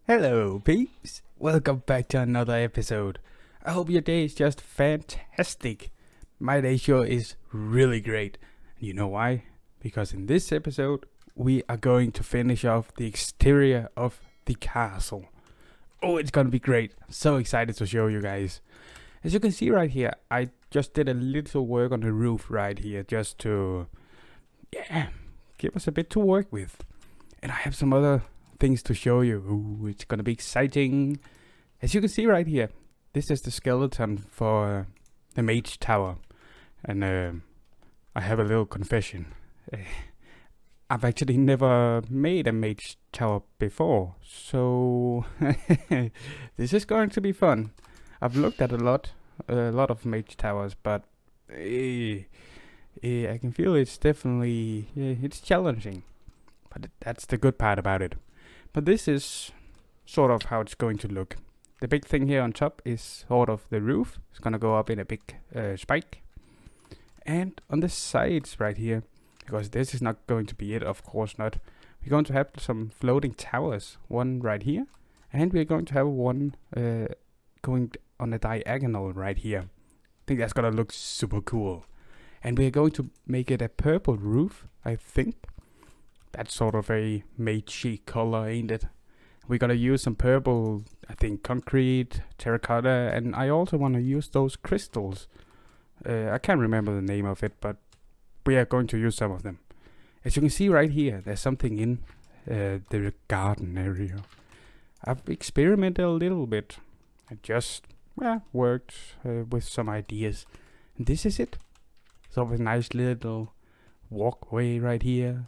Hello, peeps. Welcome back to another episode. I hope your day is just fantastic. My day sure is really great. You know why? Because in this episode, we are going to finish off the exterior of the castle. Oh, it's gonna be great. I'm so excited to show you guys. As you can see right here, I just did a little work on the roof right here just to, give us a bit to work with. And I have some other things to show you. Ooh, it's gonna be exciting. As you can see right here, this is the skeleton for the Mage tower. And I have a little confession. I've actually never made a Mage tower before, so this is going to be fun. I've looked at a lot of Mage towers, but I can feel it's definitely it's challenging. But that's the good part about it. But this is sort of how it's going to look. The big thing here on top is sort of the roof. It's gonna go up in a big spike. And on the sides right here, because this is not going to be it, of course not. We're going to have some floating towers. One right here. And we're going to have one going on a diagonal right here. I think that's gonna look super cool. And we're going to make it a purple roof, I think. That's sort of a magey color, ain't it? We're gonna use some purple, I think, concrete, terracotta, and I also want to use those crystals. I can't remember the name of it, but we are going to use some of them. As you can see right here, there's something in the garden area. I've experimented a little bit. I just worked with some ideas. And this is it. Sort of a nice little walkway right here.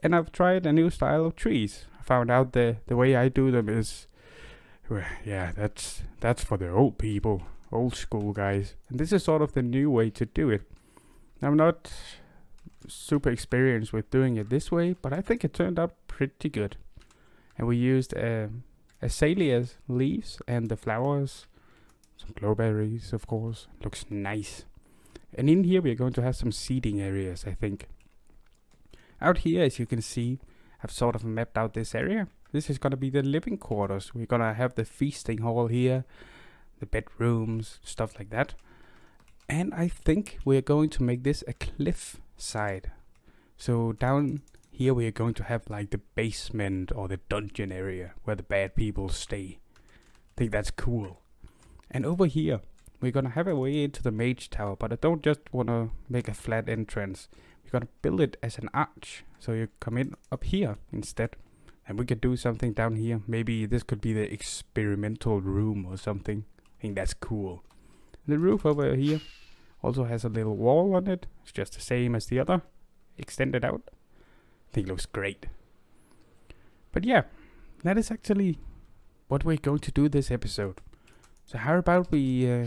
And I've tried a new style of trees. I found out the way I do them is, that's for the old people, old school guys. And this is sort of the new way to do it. I'm not super experienced with doing it this way, but I think it turned out pretty good. And we used azaleas leaves and the flowers, some glowberries, of course. Looks nice. And in here we're going to have some seating areas, I think. Out here, as you can see, I've sort of mapped out this area. This is going to be the living quarters. We're going to have the feasting hall here, the bedrooms, stuff like that. And I think we're going to make this a cliff side. So down here we are going to have like the basement or the dungeon area where the bad people stay. I think that's cool. And over here, we're going to have a way into the Mage tower, but I don't just want to make a flat entrance. We're gonna build it as an arch, so you come in up here instead, and we could do something down here. Maybe this could be the experimental room or something. I think that's cool. The roof over here also has a little wall on it. It's just the same as the other, extended out. I think it looks great. But yeah, that is actually what we're going to do this episode. So how about we?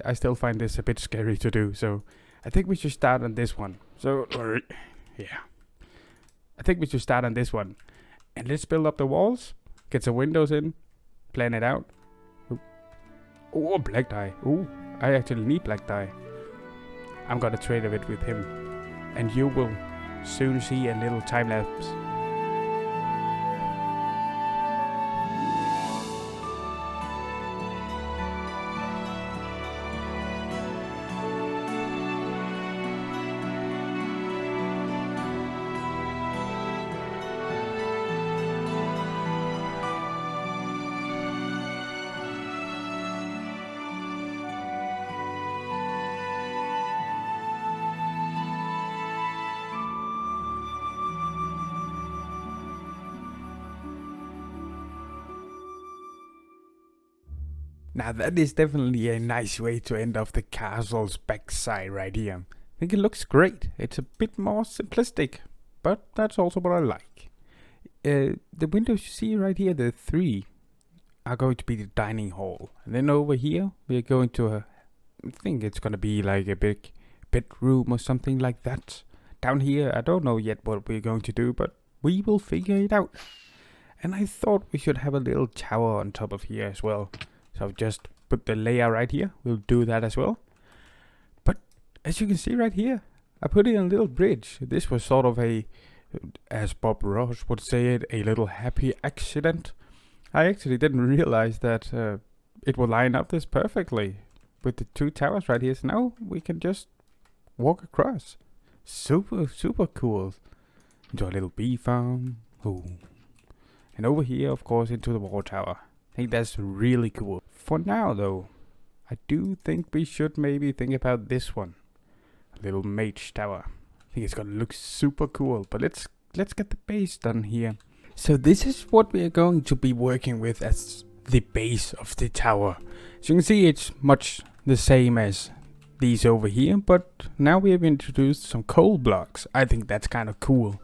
I still find this a bit scary to do, so I think we should start on this one. So, I think we should start on this one. And let's build up the walls, get some windows in, plan it out. Oh, black dye. Oh, I actually need black dye. I'm gonna trade a bit with him. And you will soon see a little time lapse. Now that is definitely a nice way to end off the castle's backside right here. I think it looks great. It's a bit more simplistic, but that's also what I like. The windows you see right here, the three, are going to be the dining hall. And then over here, we're going to, I think it's going to be like a big bedroom or something like that. Down here, I don't know yet what we're going to do, but we will figure it out. And I thought we should have a little tower on top of here as well. So just put the layer right here. We'll do that as well. But as you can see right here, I put in a little bridge. This was sort of a, as Bob Ross would say it, a little happy accident. I actually didn't realize that it would line up this perfectly with the two towers right here. So now we can just walk across. Super, super cool. Into a little bee farm. Ooh. And over here, of course, into the wall tower. I think that's really cool. For now, though, I do think we should maybe think about this one. A little mage tower. I think it's gonna look super cool. But let's get the base done here. So this is what we are going to be working with as the base of the tower. As you can see, it's much the same as these over here, but now we have introduced some coal blocks. I think that's kind of cool.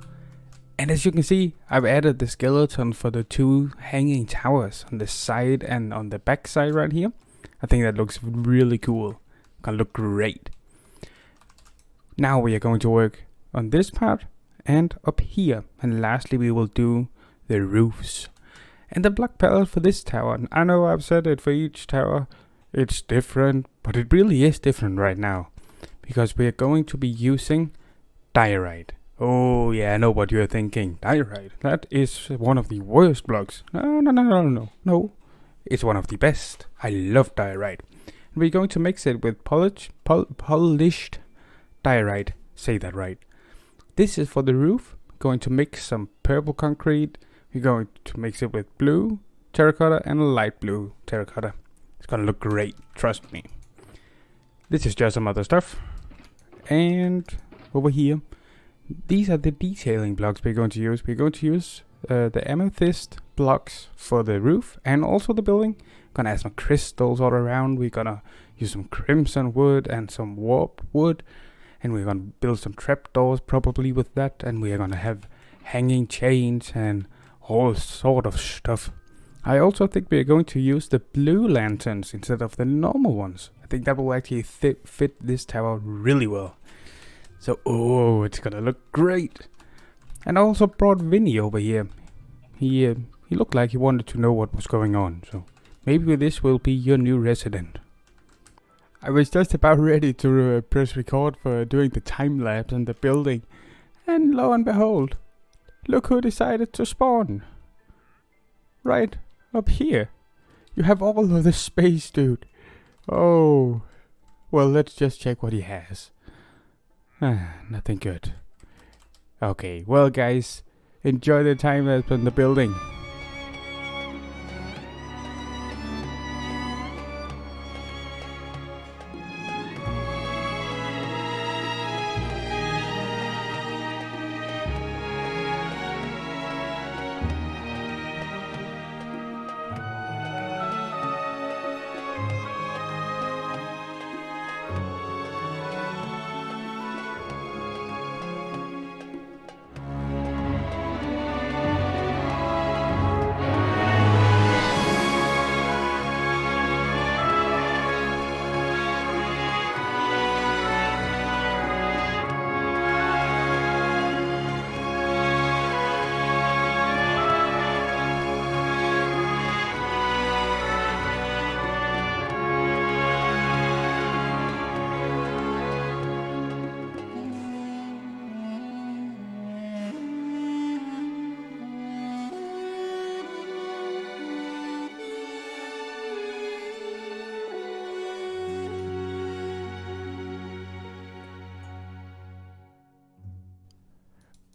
And as you can see, I've added the skeleton for the two hanging towers on the side and on the back side right here. I think that looks really cool. Gonna look great. Now we are going to work on this part and up here. And lastly, we will do the roofs. And the block palette for this tower. I know I've said it for each tower. It's different, but it really is different right now. Because we are going to be using diorite. Oh yeah, I know what you're thinking. Diorite. That is one of the worst blocks. No. It's one of the best. I love diorite. And we're going to mix it with polished diorite. Say that right. This is for the roof. Going to mix some purple concrete. We're going to mix it with blue terracotta and light blue terracotta. It's gonna look great, trust me. This is just some other stuff. And over here, these are the detailing blocks we're going to use. We're going to use the amethyst blocks for the roof and also the building. Gonna add some crystals all around. We're gonna use some crimson wood and some warp wood. And we're gonna build some trapdoors probably with that. And we're gonna have hanging chains and all sort of stuff. I also think we're going to use the blue lanterns instead of the normal ones. I think that will actually fit this tower really well. So, oh, it's gonna look great. And I also brought Vinny over here. He looked like he wanted to know what was going on. So maybe this will be your new resident. I was just about ready to press record for doing the time lapse on the building. And lo and behold, look who decided to spawn. Right up here. You have all of the space, dude. Oh. Well, let's just check what he has. Nothing good. Okay, well guys, enjoy the time lapse on the building.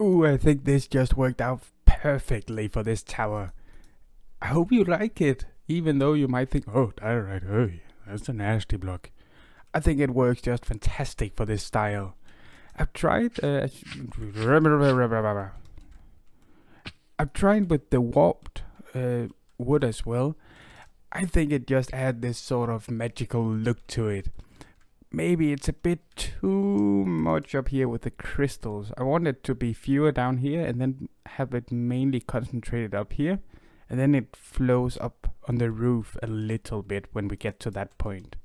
Ooh, I think this just worked out perfectly for this tower. I hope you like it, even though you might think, oh, diorite, oh, that's a nasty block. I think it works just fantastic for this style. I've tried, with the warped wood as well. I think it just adds this sort of magical look to it. Maybe it's a bit too much up here with the crystals. I want it to be fewer down here and then have it mainly concentrated up here. And then it flows up on the roof a little bit when we get to that point.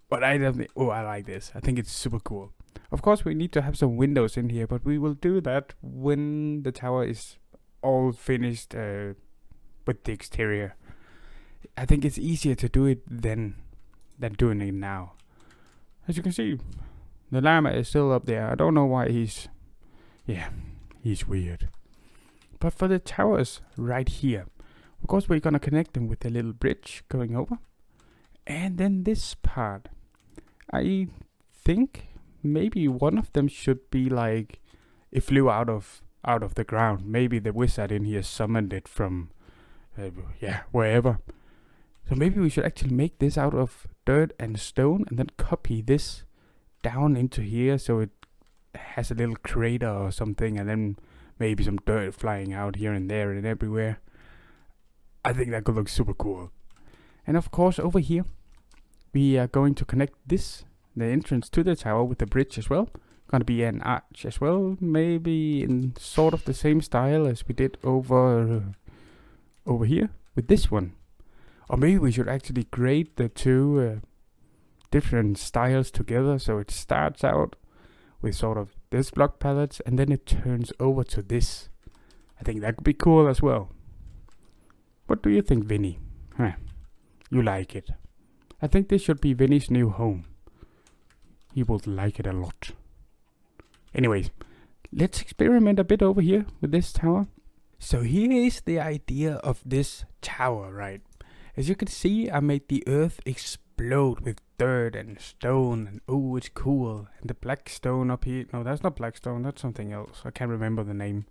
But I definitely, I like this. I think it's super cool. Of course, we need to have some windows in here, but we will do that when the tower is all finished with the exterior. I think it's easier to do it than doing it now. As you can see, the llama is still up there. I don't know why he's weird. But for the towers right here, Of course, we're gonna connect them with a little bridge going over. And then this part. I think maybe one of them should be like, it flew out of the ground. Maybe the wizard in here summoned it from, wherever. So maybe we should actually make this out of dirt and stone and then copy this down into here so it has a little crater or something, and then maybe some dirt flying out here and there and everywhere. I think that could look super cool. And of course over here we are going to connect the entrance to the tower with the bridge as well. Gonna be an arch as well, maybe in sort of the same style as we did over here with this one. Or maybe we should actually grade the two different styles together, so it starts out with sort of this block pallets and then it turns over to this. I think that could be cool as well. What do you think, Vinny? You like it. I think this should be Vinny's new home. He would like it a lot. Anyways, let's experiment a bit over here with this tower. So here is the idea of this tower, right? As you can see, I made the earth explode with dirt and stone, and oh, it's cool. And the black stone up here, no, that's not black stone, that's something else. I can't remember the name.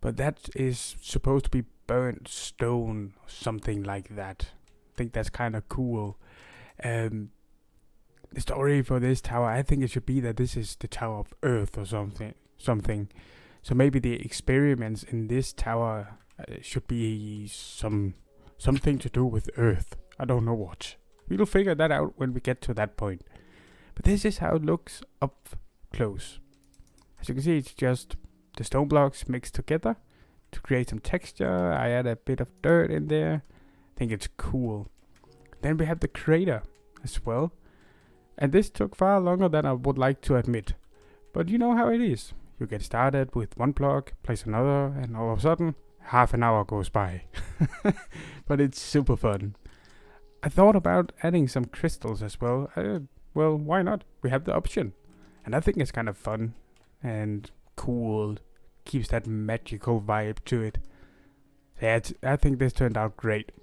But that is supposed to be burnt stone, or something like that. I think that's kind of cool. The story for this tower, I think it should be that this is the Tower of Earth or something. So maybe the experiments in this tower should be something to do with Earth. I don't know what. We'll figure that out when we get to that point. But this is how it looks up close. As you can see, it's just the stone blocks mixed together to create some texture. I add a bit of dirt in there. I think it's cool. Then we have the crater as well. And this took far longer than I would like to admit. But you know how it is. You get started with one block, place another, and all of a sudden, half an hour goes by. But it's super fun. I thought about adding some crystals as well. Well, why not? We have the option. And I think it's kind of fun and cool. Keeps that magical vibe to it. Yeah, I think this turned out great.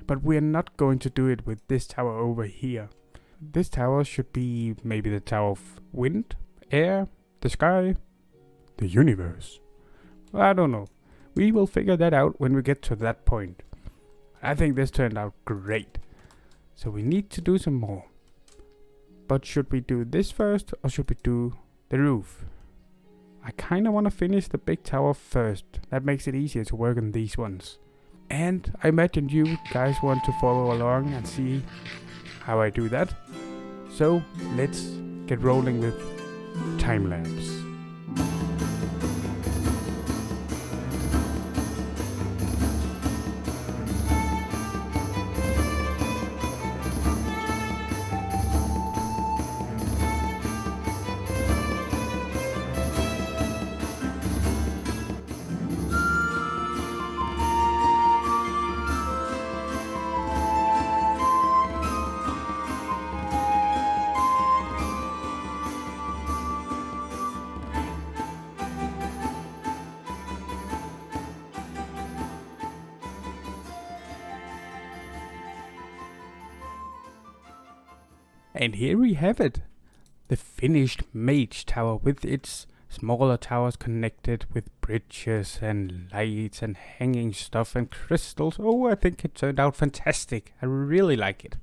But we're not going to do it with this tower over here. This tower should be maybe the Tower of Wind, Air, the Sky, the Universe. I don't know. We will figure that out when we get to that point. I think this turned out great. So we need to do some more. But should we do this first or should we do the roof? I kind of want to finish the big tower first. That makes it easier to work on these ones. And I imagine you guys want to follow along and see how I do that. So let's get rolling with time lapse. And here we have it. The finished Mage Tower with its smaller towers connected with bridges and lights and hanging stuff and crystals. Oh, I think it turned out fantastic. I really like it.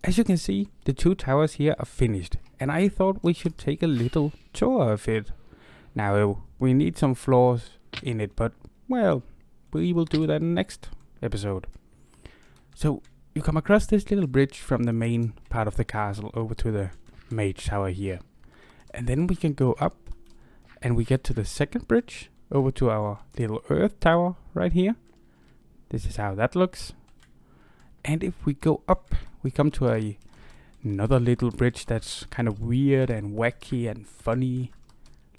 As you can see, the two towers here are finished. And I thought we should take a little tour of it. Now, we need some floors in it, but, well, we will do that in the next episode. So, you come across this little bridge from the main part of the castle over to the Mage Tower here. And then we can go up and we get to the second bridge over to our little Earth Tower right here. This is how that looks. And if we go up, we come to another little bridge that's kind of weird and wacky and funny.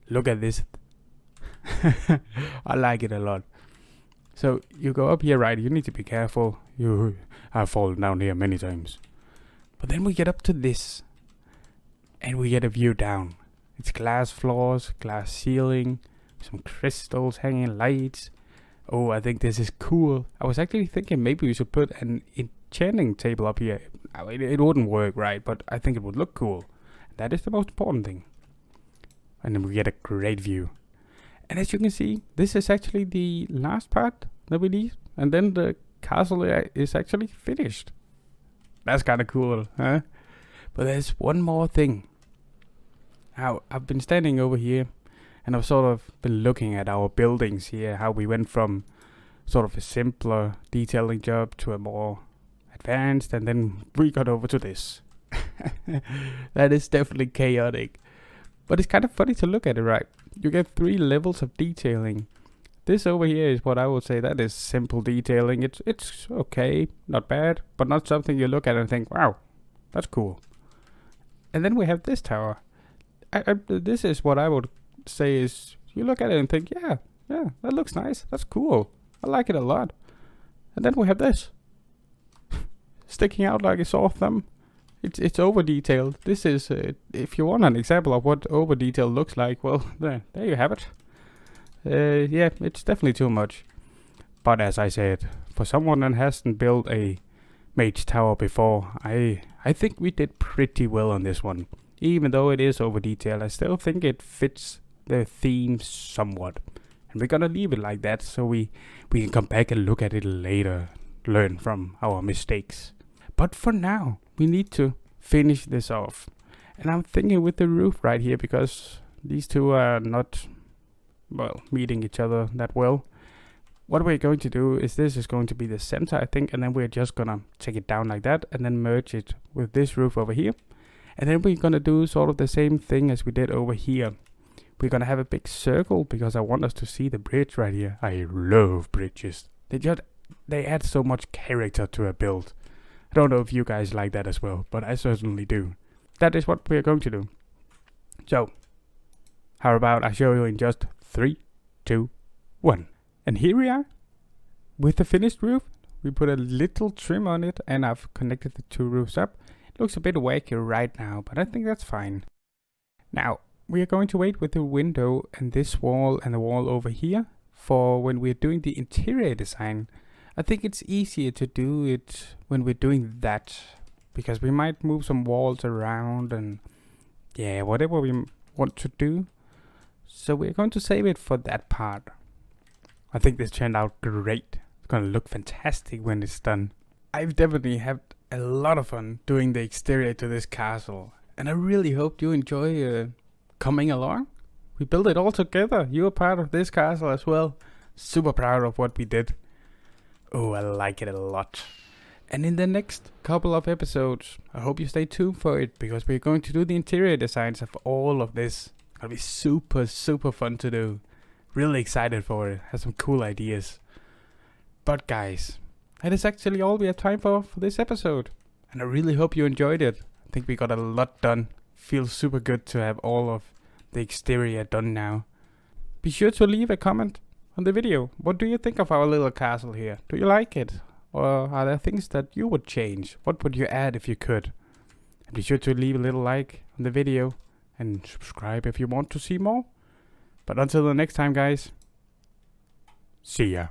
Look at this. I like it a lot. So you go up here, right? You need to be careful. I've fallen down here many times. But then we get up to this. And we get a view down. It's glass floors, glass ceiling, some crystals, hanging lights. Oh, I think this is cool. I was actually thinking maybe we should put an enchanting table up here. It wouldn't work, right? But I think it would look cool. That is the most important thing. And then we get a great view. And as you can see, this is actually the last part that we need. And then the castle is actually finished. That's kind of cool, huh? But there's one more thing. Now, I've been standing over here and I've sort of been looking at our buildings here, how we went from sort of a simpler detailing job to a more advanced, and then we got over to this. That is definitely chaotic. But it's kind of funny to look at it, right? You get 3 levels of detailing. This over here is what I would say that is simple detailing. It's okay, not bad, but not something you look at and think, wow, that's cool. And then we have this tower. This is what I would say is, you look at it and think, yeah, that looks nice. That's cool. I like it a lot. And then we have this. Sticking out like a sore thumb. It's over detailed. This is, if you want an example of what over detail looks like, well, there you have it. Yeah, it's definitely too much. But as I said, for someone that hasn't built a Mage tower before, I think we did pretty well on this one. Even though it is over detailed, I still think it fits the theme somewhat. And we're gonna leave it like that so we can come back and look at it later, learn from our mistakes. But for now, we need to finish this off. And I'm thinking with the roof right here, because these two are not, well, meeting each other that well. What we're going to do is this is going to be the center, I think, and then we're just gonna take it down like that and then merge it with this roof over here. And then we're gonna do sort of the same thing as we did over here. We're gonna have a big circle because I want us to see the bridge right here. I love bridges. They add so much character to a build. I don't know if you guys like that as well, but I certainly do. That is what we're going to do. So, how about I show you in just 3, 2, 1. And here we are, with the finished roof. We put a little trim on it, and I've connected the 2 roofs up. It looks a bit wacky right now, but I think that's fine. Now, we are going to wait with the window and this wall and the wall over here for when we're doing the interior design. I think it's easier to do it when we're doing that, because we might move some walls around and yeah, whatever we want to do. So we're going to save it for that part. I think this turned out great. It's gonna look fantastic when it's done. I've definitely had a lot of fun doing the exterior to this castle, and I really hope you enjoy coming along. We built it all together. You're part of this castle as well. Super proud of what we did. Oh, I like it a lot. And in the next couple of episodes, I hope you stay tuned for it, because we're going to do the interior designs of all of this. It'll be super fun to do. Really excited for it. Have some cool ideas. But guys, that is actually all we have time for this episode. And I really hope you enjoyed it. I think we got a lot done. Feels super good to have all of the exterior done now. Be sure to leave a comment on the video. What do you think of our little castle here? Do you like it? Or are there things that you would change? What would you add if you could? And be sure to leave a little like on the video and subscribe if you want to see more. But until the next time, guys, see ya.